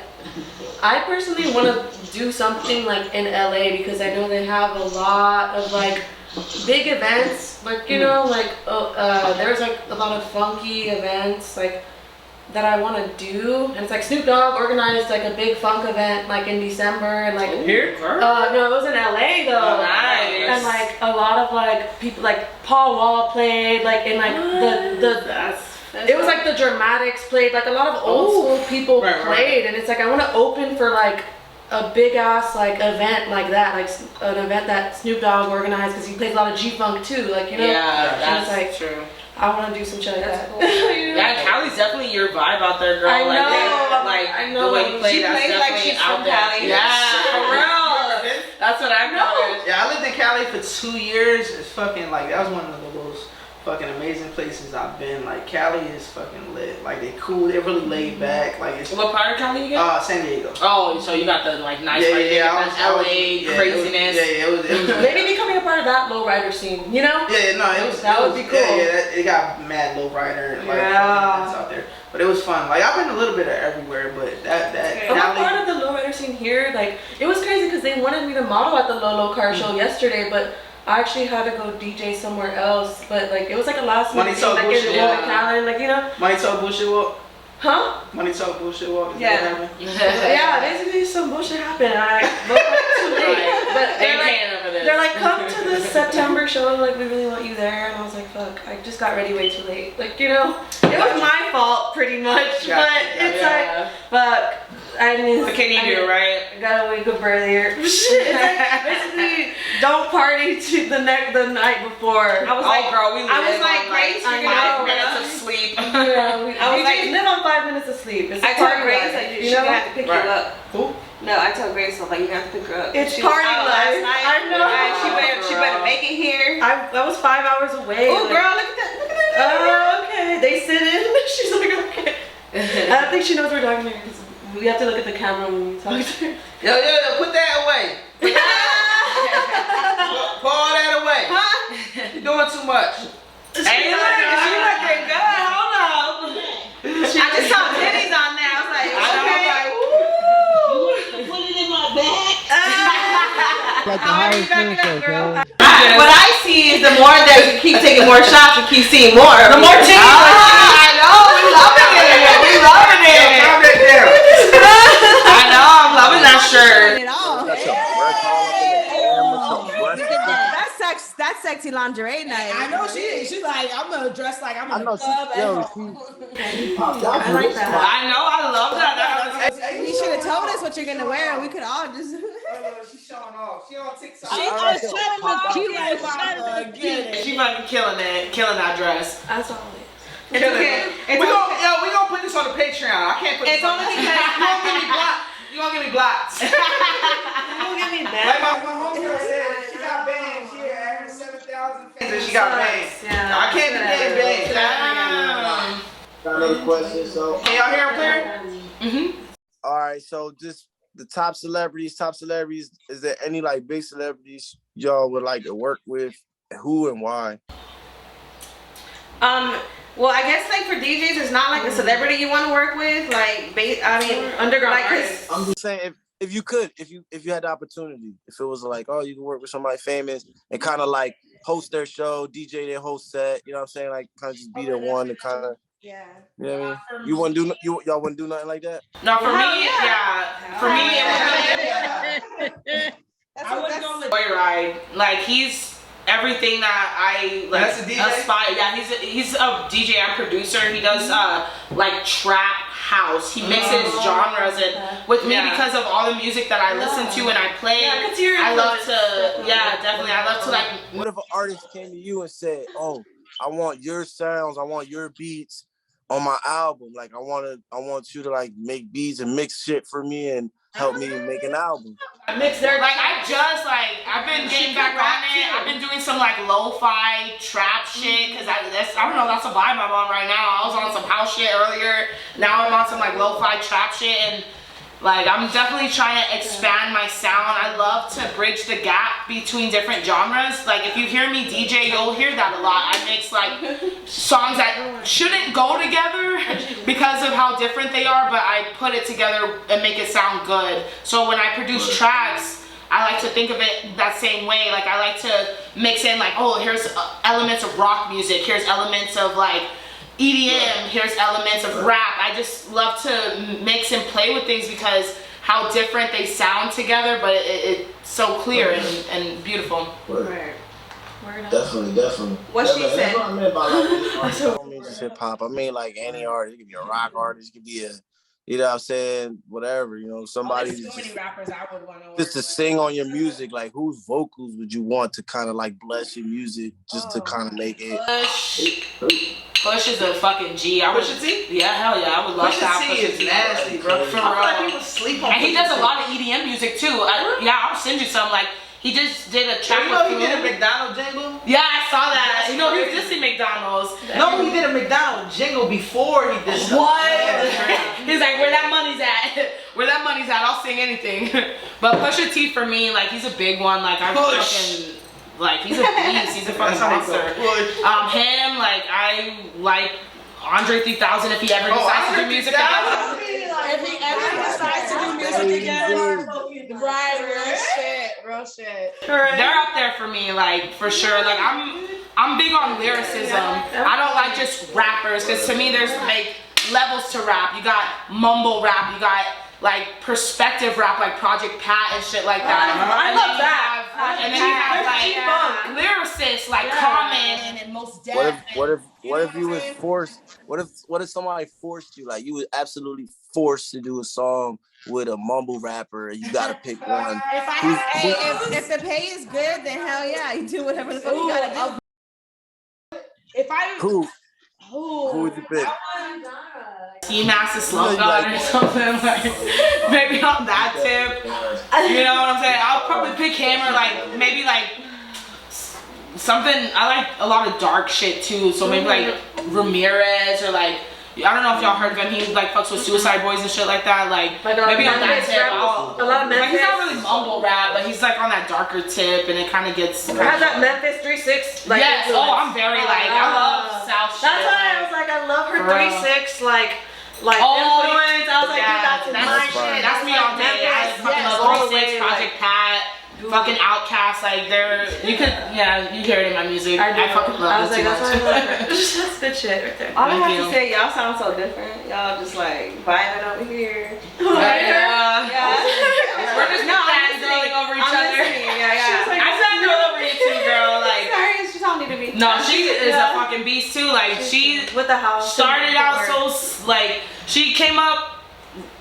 I personally want to do something like in LA because I know they have a lot of like big events, like you know, like there's like a lot of funky events like that I want to do, and it's like Snoop Dogg organized like a big funk event like in December, and like Here? no, it was in LA though. Oh, nice. And like a lot of like people like Paul Wall played like in like it was like the Dramatics played, like a lot of old school people played, and it's like I want to open for like a big ass like event like that, like an event that Snoop Dogg organized because he plays a lot of G-Funk too, like you know. Yeah, And that's it's like true. I want to do some shit like that. Cool. Yeah, Cali's definitely your vibe out there, girl. I Like, know. like I know. the way you play, She that's plays like definitely she's out from there. Cali. Yeah, for real. That's what I know. Yeah, I lived in Cali for 2 years. It's fucking like that was one of the most fucking amazing places I've been. Like Cali is fucking lit. Like they cool. They're really laid back. Like it's What part of Cali you get? San Diego. Oh, so you got the like nice Yeah, part. yeah, You got that LA craziness. It was Maybe becoming a part of that lowrider scene, you know? Yeah, no, it was. That it would was, be cool. Yeah, it got mad lowrider like events out there, but it was fun. Like I've been a little bit of everywhere, but that I'm a Cali. part of the lowrider scene here. Like, it was crazy because they wanted me to model at the Lolo Car show yesterday, but I actually had to go DJ somewhere else. But like, it was like a last minute thing, like in the Callan, like, you know? Money Talk Bullshit Walk. Huh? Money Talk Bullshit Walk. Is Yeah. that what happened? Yeah, basically some bullshit happened. I woke up too late. But they're like, come to the September show. Like, we really want you there. And I was like, fuck, I just got ready way too late. Like, you know, it was my fault pretty much. But it's like, fuck. I didn't. What can you do, right? I gotta wake up earlier. It's like, basically, don't party to the night before. I was like, girl, we live I was like, on Grace, like you're 5 gonna minutes of sleep. I was like, live on 5 minutes of sleep. It's I a told party Grace life, like you she's know? gonna have to pick Right. you up. Who? No, I told Grace like you have to pick her up. It's She was party out life. last night. I know. And she better make it here. I was 5 hours away. Oh, like, girl, look at that! Look at that! Oh, okay. They sit in. She's like, okay. I don't think she knows we're talking to her because we have to look at the camera when we talk to her. Yo, put that away. Put Pull that away. You're doing too much. She looking good. Hold on. I just saw titties on there. I was like, okay. Put it in my bag. Like the How are you highest backing thing, up, girl? okay? What I see is the more that you keep taking more shots, you keep seeing more. The more titties. I know. We loving it. We loving it. Calm that down. I know, I'm loving that shirt. It all. Got your breath all up in the air with your breath. That's sexy lingerie night. I know she is. She's like, I'm gonna dress like I'm I in know a club at home. I like that. I know, I love that. You should have told us what you're gonna wear, and we could all just. She's showing off. She on TikTok. She was trying to cute. She fucking killing it, killing that dress. As always. It's okay. We gonna put this on the Patreon. I can't put this It's on only the because you gonna give me blocked. You gonna give me blocked. don't give me Like that. my homegirl said, she got banned. She had 7,000 fans and she got banned. Yeah. I can't be getting banned. Got another question, so. Can y'all hear him clear? All right, so just the top celebrities. Is there any like big celebrities y'all would like to work with? Who and why? Well, I guess like for DJs, it's not like a celebrity you want to work with. Like, I mean, Underground like, 'cause artists. I'm just saying if you could, if you had the opportunity, if it was like, oh, you can work with somebody famous and kind of like host their show, DJ their whole set, you know what I'm saying? Like kind of just be the one to kind of, yeah. you know what I mean? You wouldn't do y'all wouldn't do nothing like that? No, for me, yeah. for me, it I would go was Joyride. Like he's everything that I like That's a DJ? aspire. Yeah, he's a DJ and producer. He does like trap house. He mixes genres and with me because of all the music that I listen to and I play. Yeah, I could see your I love influence. to definitely. I love to like What if an artist came to you and said, oh, I want your sounds, I want your beats on my album. Like I want you to like make beats and mix shit for me and help me make an album. Mix their I've been getting back on it. I've been doing some like lo-fi trap shit because I don't know, that's a vibe I'm on right now. I was on some house shit earlier. Now I'm on some like lo-fi trap shit and like I'm definitely trying to expand my sound. I love to bridge the gap between different genres. Like if you hear me DJ, you'll hear that a lot. I mix like songs that shouldn't go together because of how different they are, but I put it together and make it sound good. So when I produce tracks, I like to think of it that same way. Like I like to mix in like, oh, here's elements of rock music, here's elements of like EDM, here's elements of rap. I just love to mix and play with things because how different they sound together, but it's so clear and beautiful. Right. Definitely. What she said. That's what I meant by like, I don't mean just hip hop. I mean like any artist. It could be a rock artist. It could be a, you know what I'm saying, whatever, you know, somebody There's so many rappers I would want to work just to with. sing on your music, like whose vocals would you want to kind of like bless your music just to kind of make it? Push is a fucking G. Pusha T? Yeah, hell yeah, I would love to have Pusha T Pusha is T. nasty, bro. I feel like people sleep on And he does a lot of EDM music too. I'll send you some. Like he just did a track. You know he with did a McDonald's jingle? Yeah, I saw that. That's You know, he's crazy. dissing McDonald's. No, he did a McDonald's jingle before he did something. What? Yeah. He's like, where that money's at? Where that money's at? I'll sing anything. But Pusha T for me, like he's a big one. Like I fucking like he's a beast. He's a fucking monster. Him, like I like Andre 3000 if he ever decides to do music again. If he ever decides to do music again, right? Real shit. They're up there for me, like for sure. Like I'm big on lyricism. I don't like just rappers, because to me there's like levels to rap. You got mumble rap, you got like perspective rap, like Project Pat and shit like that. I love that. And then you have like lyricists like Common and Most Def. What if you was forced? What if somebody forced you? Like you was absolutely forced to do a song with a mumble rapper, and you gotta pick one. If the pay is good, then hell yeah, you do whatever the fuck you gotta do. Who would you pick? Ski Master Slump God or something, like maybe on that tip. You know what I'm saying? I'll probably pick him, or like maybe like something. I like a lot of dark shit too, so maybe like Ramirez, or like I don't know if y'all heard of him. He like fucks with Suicide Boys and shit like that. Like maybe on that tip. A lot of Memphis. Like, he's not really mumble rap, but he's like on that darker tip, and it kind of gets. Has that Memphis 3-6? Like, yes. influence. Oh, I'm very like I love South shit. That's why I was like, I love her 3-6 like oh, influence. I was like, yeah, dude, that's my shit. That's me all day. I fucking love 3-6, Project Pat, fucking Outkast. Like you could, yeah, you hear it in my music. I fucking love it too much. That's good shit right there. All I have to say, y'all sound so different. Y'all just like vibing over here. Yeah. We're just fangirling over each other. I fangirl over you too, girl. Like, sorry, she don't need to be. No, she is a fucking beast too. Like she with the house started out so like she came up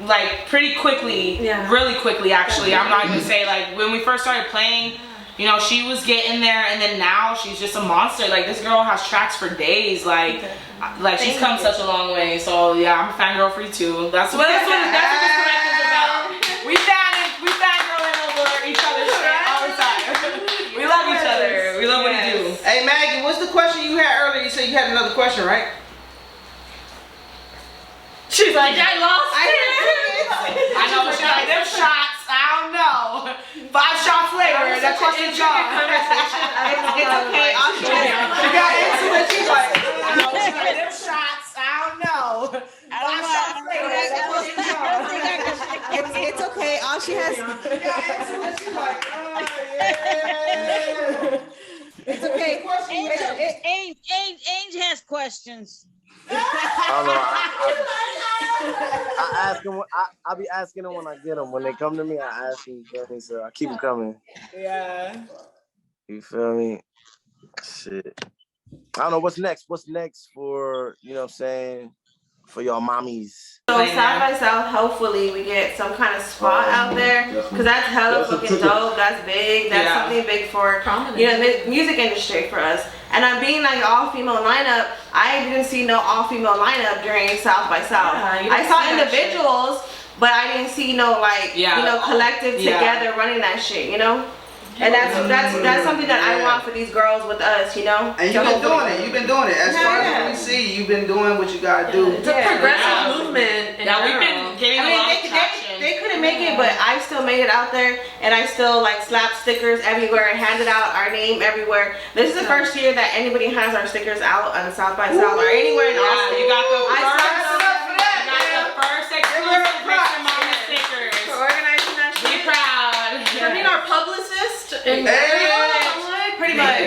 like pretty quickly, really quickly actually. I'm not gonna say like when we first started playing, you know, she was getting there, and then now she's just a monster. Like this girl has tracks for days. Like she's come such a long way. So yeah, I'm a fangirl for you too. That's what this correct is about. We fangirling over each other's shit all the time. We love each other. We love what we do. Hey Maggie, what's the question you had earlier? You said you had another question, right? She's like, I lost it. I know, she's like, them shots, I don't know. 5 shots later, that question's gone. It's okay, I'll show you. She got into it, she's like, them shots, I don't know. 5 shots later, that question's gone. It's okay. All she has. It's okay. Ainge has questions. I ask them. I be asking them when I get them. When they come to me, I ask them. So I keep them coming. Yeah. You feel me? Shit. I don't know what's next. What's next for, you know what I'm saying, for y'all mommies? So South by South, hopefully we get some kind of spot out there, because that's hella fucking dope. That's big. That's something big for, you know, the music industry for us. And I'm being like all-female lineup. I didn't see no all-female lineup during South by South. I saw individuals, but I didn't see no like you know, collective together running that shit. You know. And that's something that I want for these girls with us, you know. And you've been doing it. You've been doing it. As far as we see, you've been doing what you gotta do. It's a progressive movement. Yeah, we've been getting a lot of traction. They couldn't make it, but I still made it out there, and I still like slapped stickers everywhere and handed out our name everywhere. This is the first year that anybody has our stickers out on South by South or anywhere in Austin. You got the first exclusive Mr. Mama stickers. For organizing that shit. Be proud. I mean, our publicist. Pretty much,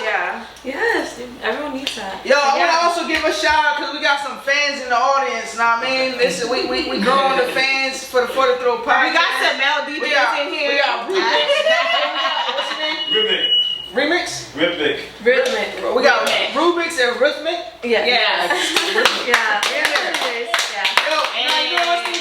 yeah. Yes, everyone needs that. Yo, I want to also give a shout out because we got some fans in the audience. Know what I mean? Listen, we growing the fans for the Throw podcast. We got some male DJs in here. We got what's your name? Remix. Rhythmic. We got Rubik's and Rhythmic. Yeah. Yo, now you know what's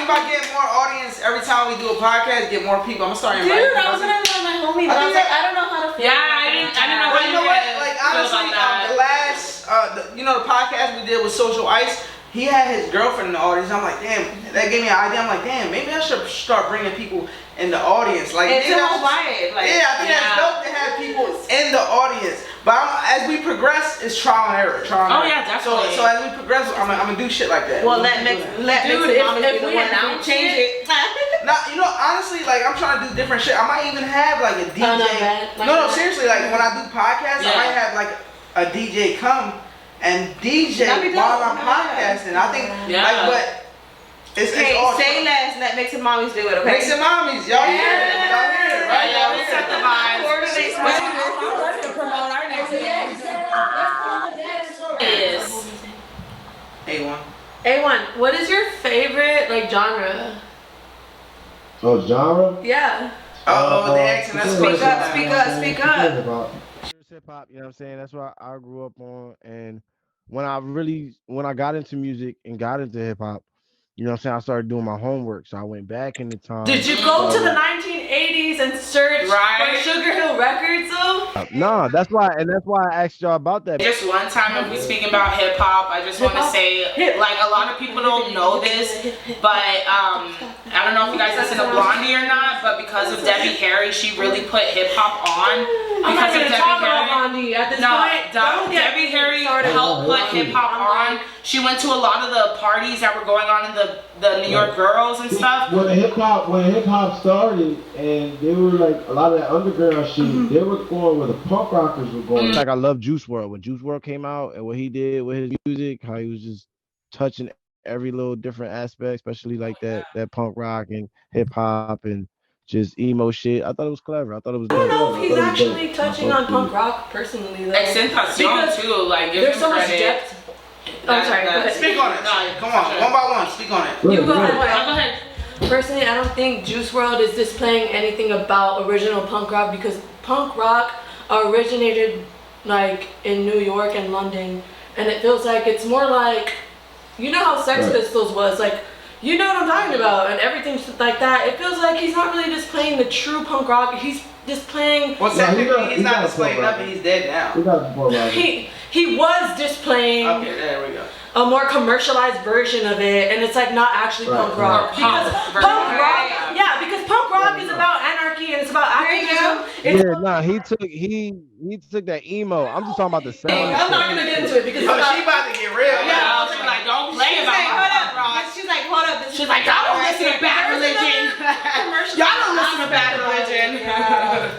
about getting more audience every time we do a podcast. Get more people. I'm gonna start inviting. Dude, I was gonna invite my homie, but I was like, I don't know how to feel. Yeah, I didn't know how But you know what? Like honestly, the last, the podcast we did with Social Ice, he had his girlfriend in the audience. I'm like, damn, that gave me an idea. I'm like, damn, maybe I should start bringing people in the audience. Like, it's a whole vibe. Like, yeah, I think that's dope to have people in the audience. But as we progress, it's trial and error. Yeah, definitely. So as we progress, I'm gonna do shit like that. Well, let me if we announce change it. Nah, you know, honestly, like I'm trying to do different shit. I might even have like a DJ. No, seriously, like when I do podcasts, I might have like a DJ come and DJ while I'm podcasting. I think, like, but it's all. Say less. Let Mix and Mommies do it. Okay. Mix and Mommies, y'all hear it? Y'all hear it, right? Yeah, we set the vibes. A1, what is your favorite like genre? Oh, genre? Yeah. The accent. Speak up. Hip hop, you know what I'm saying? That's what I grew up on. And when I got into music and got into hip hop, you know what I'm saying, I started doing my homework. So I went back in the time. Did you go to the 1980s and search for Sugar Hill Records though? No, that's why I asked y'all about that. Just one time when we speaking about hip hop, I just want to say, like, a lot of people don't know this, but I don't know if you guys listen to Blondie or not, but because of Debbie Harry, she really put hip hop on. Because of Debbie Harry. At this point, Debbie Harry helped put hip hop on. She went to a lot of the parties that were going on in the New York Girls and stuff. When hip hop started, and they were like a lot of that underground shit, they were going where the punk rockers were going. Like I love Juice WRLD. When Juice WRLD came out and what he did with his music, how he was just touching every little different aspect, especially like that punk rock and hip hop and just emo shit. I thought it was clever. I thought it was dope. I don't know if he's actually touching on punk rock personally though. Because too, like, there's so much depth. I'm sorry. Go ahead. Speak on it. Come on, one by one. Speak on it. You go ahead. Personally, I don't think Juice WRLD is displaying anything about original punk rock because punk rock originated like in New York and London, and it feels like it's more like, you know how Sex Pistols was like. You know what I'm talking about, and everything like that. It feels like he's not really displaying the true punk rock. He's displaying. Well, technically, he's not displaying nothing. He's dead now. He was displaying. Okay, there we go. A more commercialized version of it, and it's like not actually punk rock. Because punk rock is about anarchy and it's about activism. He took that emo. I'm just talking about the sound. I'm not gonna get into it because she about to get real. Yeah, she's like, don't play about punk rock. She's like, hold up. She's like, y'all don't listen to Bad Religion. Y'all don't listen to Bad Religion.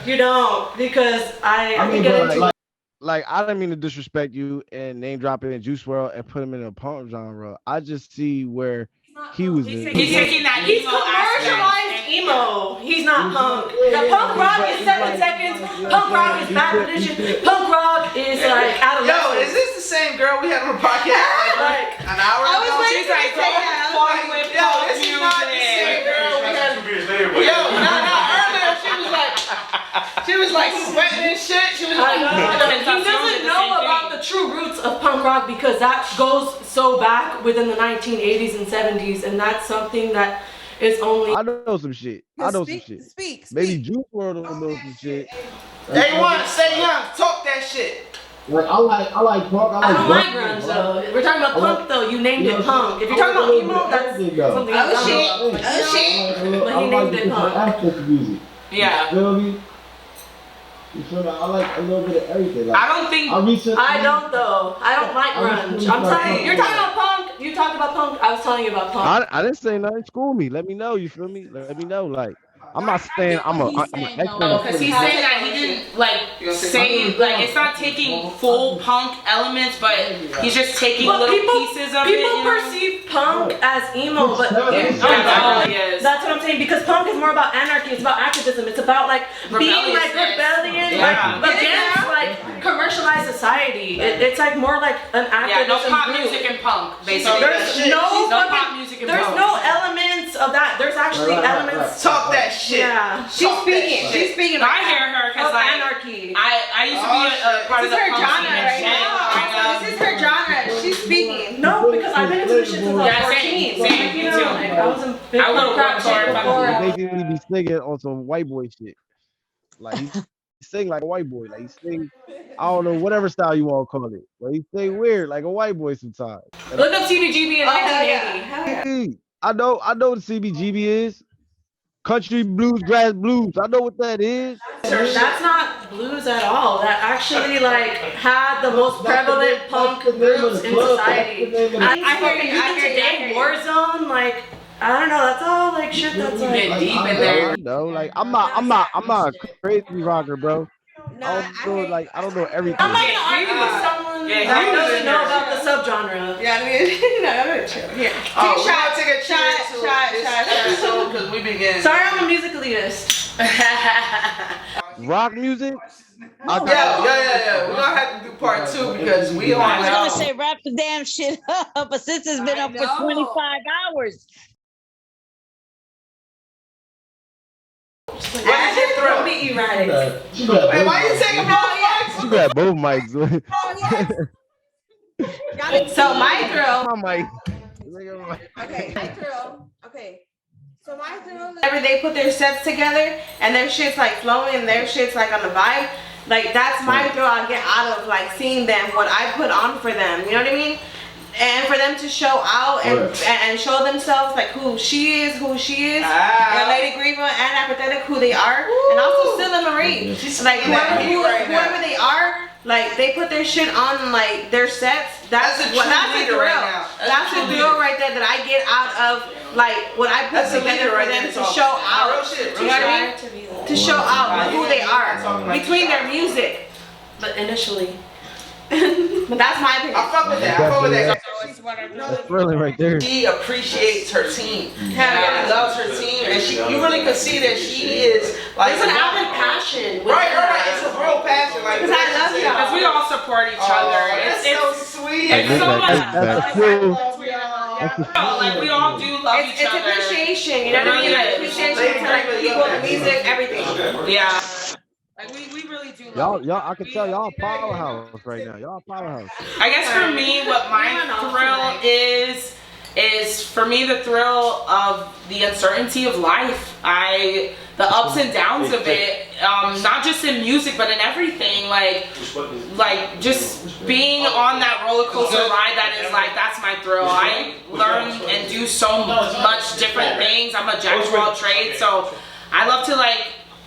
You don't, because I mean, get into like I didn't mean to disrespect you and name drop it in Juice WRLD and put him in a punk genre. I just see where he was. He's taking that he's commercialized emo. He's not punk. The punk rock is 7 seconds. Punk rock is Bad Religion. Punk rock is like adolescence. Yo, is this the same girl we had on the podcast like an hour ago? I was waiting to say that. Yo, this is not the same girl we had. Yo, earlier she was like sweating and shit. She was like, he doesn't know about the true roots of punk rock because that goes so back within the 1980s and 70s, and that's something that is only. I know some shit. Speak. Maybe Juice WRLD don't know some shit. A1, stay young, talk that shit. Like I like punk. I don't like grunge though. We're talking about punk though. You named it punk. If you're talking about emo, that's something else. But he named it punk. Aspect of music. Yeah. You feel me? I like a little bit of everything. Like, I don't think. I don't though. I don't like grunge. I'm telling you. You're talking about punk. You talked about punk. I was telling you about punk. I didn't say nothing. School me. Let me know. You feel me? Let me know. Like. I'm not saying I'm an expert. No, because he's saying that he didn't say it's not taking full punk elements, but he's just taking little pieces of it. People perceive punk as emo, but that's what I'm saying, because punk is more about anarchy. It's about activism. It's about like being like rebellion, against like commercialized society. It's like more like an activism. Yeah, no pop music and punk. Basically, there's no pop music and punk. There's no elements of that. There's actually elements. Talk that shit. Yeah, she's speaking. I hear her because like anarchy. I used to be a part of the punk scene. This is her genre. She's speaking. No, because I've been into this shit since I was Yeah, 14. same, So like, me you know, too. like, I was a big I would've crowd worked chick hard if I before. He basically be singing on some white boy shit. Like he sing like a white boy. Like he sing, I don't know, whatever style you want to call it. But he sing weird like a white boy sometimes. And Look up CBGB in 1980. I know what CBGB is. Country blues, grass blues. I know what that is. That's not blues at all. That actually like had the most prevalent punk groups in society. I hear you today, Warzone, like I don't know. That's all like shit. That's like Get deep in there. I know, like I'm not a crazy rocker, bro. I don't know everything. I'm not gonna argue with someone that doesn't know about the subgenre. Yeah, I mean, no, I'm gonna chill. Here. Take a shot. Because we been getting. Sorry, I'm a music elitist. Rock music? Yeah. We're gonna have to do part 2 because we on. I was gonna say wrap the damn shit up, but since it's been up for 25 hours. Don't be erratic. Hey, why you taking both mics? You got both mics. So my girl. My mic. Okay, my girl. Okay. So my girl. Whenever they put their sets together and their shit's like flowing and their shit's like on the vibe, like that's my girl. I get out of like seeing them, what I put on for them. You know what I mean? And for them to show out and show themselves like who she is, and Lady Grieva and Apathetic who they are, and also Scylla Marie. Like whoever they are, like they put their shit on like their sets. That's a girl. That's a girl right there that I get out of like what I put together for them to show out. You know what I mean? To show out who they are between their music. But initially. But that's my opinion. I fuck with that. That's really right there. She appreciates her team. She loves her team, and you really could see that she is like. It's an outward passion. Right. It's a real passion. Like, because I love y'all. Because we all support each other. It's so sweet. It's so much. Like we all do love each other. It's appreciation. You know what I mean? Like appreciation to like people, the music, everything. Yeah. Like we really do love y'all, I can tell y'all powerhouse right now. Y'all powerhouse. I guess for me, what my thrill is for me the thrill of the uncertainty of life. The ups and downs of it, not just in music but in everything. Like just being on that roller coaster ride. That's my thrill. I learn and do so much different things. I'm a jack of all trades, so I love to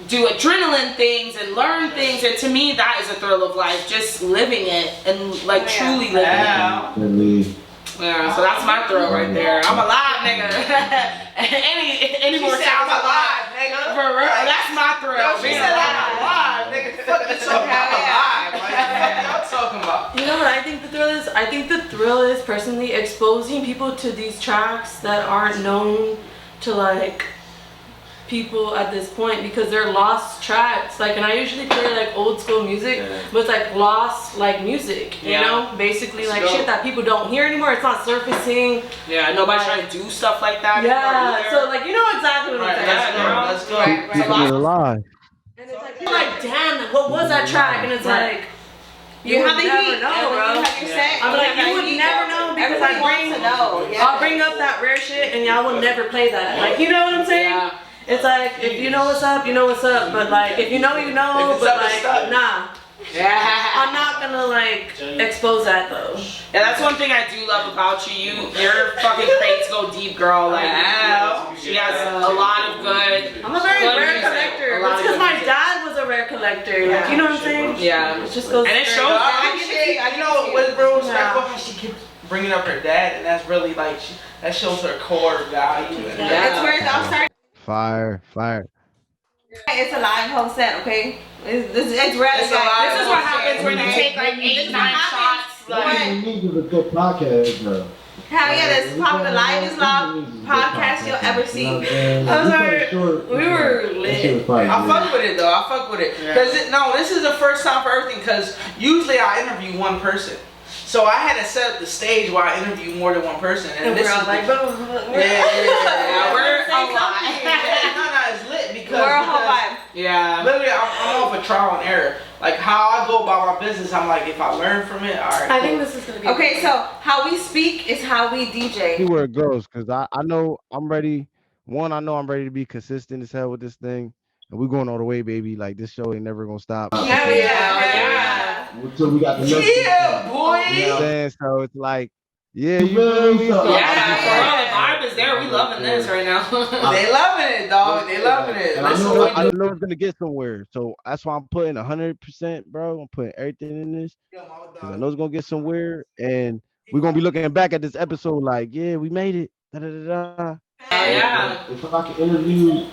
do adrenaline things and learn things, and to me that is a thrill of life, just living it and truly living it. Yeah, so that's my thrill right there. I'm alive, nigga. any more time I'm alive, nigga. For real, that's my thrill. Yo, she said I'm alive, nigga. Fuck you talking about alive? Like, what y'all talking about? You know what I think the thrill is? I think the thrill is personally exposing people to these tracks that aren't known to people at this point, because they're lost tracks. And I usually play old school music, but it's lost music, you know, basically shit that people don't hear anymore. It's not surfacing. Yeah, nobody's trying to do stuff like that. Yeah, so you know exactly what I'm saying. Let's go. People alive. And it's you're damn, what was that track? And it's you have the heat, know, bro. You have your set. I'm you would never know, because I'll bring up that rare shit and y'all will never play that. You know what I'm saying? Yeah. It's if you know what's up, you know what's up. But if you know, you know. But nah. Yeah. I'm not gonna expose that though. Yeah, that's one thing I do love about you. Your fucking crates go deep, girl. She has a lot of good. I'm a very rare collector. It's because my dad was a rare collector. You know what I'm saying? Yeah. It just goes. And it shows. You know what's real respectful? How she keeps bringing up her dad, and that's really that shows her core value. That's where I'm starting. Fire. It's a live whole set, okay? It's rare. This is what happens when you take 8, 9 shots. This is a good podcast, bro. Hell yeah, this is probably the livest podcast you'll ever see. We were lit. I fuck with it though. I fuck with it because this is the first time for everything. Because usually I interview one person. So I had to set up the stage while I interview more than one person, and this is boom. We're a lot. No, it's lit because we're a whole vibe. Yeah. Literally, I'm off a trial and error. Like how I go about my business, I'm like, if I learn from it, all right. I think this is gonna be Okay, so how we speak is how we See DJ. where it goes, cause I know I'm ready. One, I know I'm ready to be consistent as hell with this thing, and we're going all the way, baby. Like this show ain't never gonna stop. Hell yeah. Until we got the next Yeah, boy. You know what I'm saying? So it's like, yeah, you feel me? So Yeah, for real, the vibe is there. We loving this right now. They loving it, dog. They loving it. And I Listen, know- I know it's gonna get somewhere. So that's why I'm putting 100%, bro. I'm putting everything in this. Cause I know it's gonna get somewhere, and we're gonna be looking back at this episode like, yeah, we made it. Da, da, da, da. Yeah. If I can interview,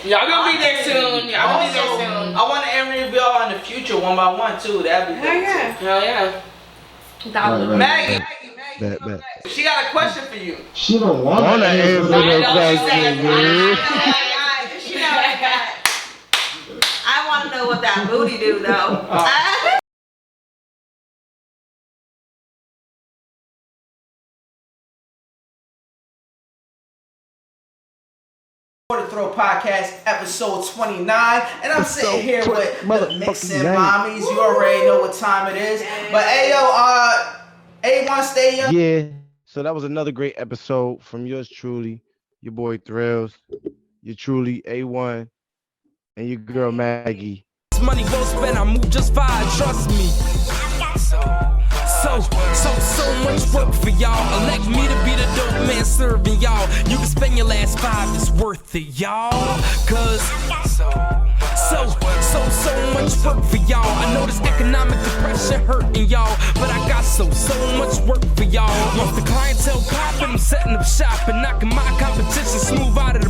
Y'all gonna be there soon. Y'all gonna be there also, soon. I want to interview y'all in the future one by one too. That'd be Hell good. yeah. Hell yeah. that would Right, Maggie, Bet. she got a question for you. she don't want Wanna answer to the I know, question, man. I want to know what that booty do though. For the Throw Podcast, episode 29, and I'm sitting here with the motherfucking Mixing gang. Mommies. You already know what time it is. But hey, yo, A1 stay young. Yeah. So that was another great episode from yours truly, your boy Thrillz, your truly A1, and your girl Maggie. Money well spent, I move just fine, trust me. So much work for y'all. Elect me to be the dope man serving y'all. You can spend your last 5, it's worth it, y'all. Cause so much work for y'all. I know this economic depression hurting y'all, but I got so much work for y'all. Once the clientele popping, I'm setting up shop and knocking my competition smooth out of the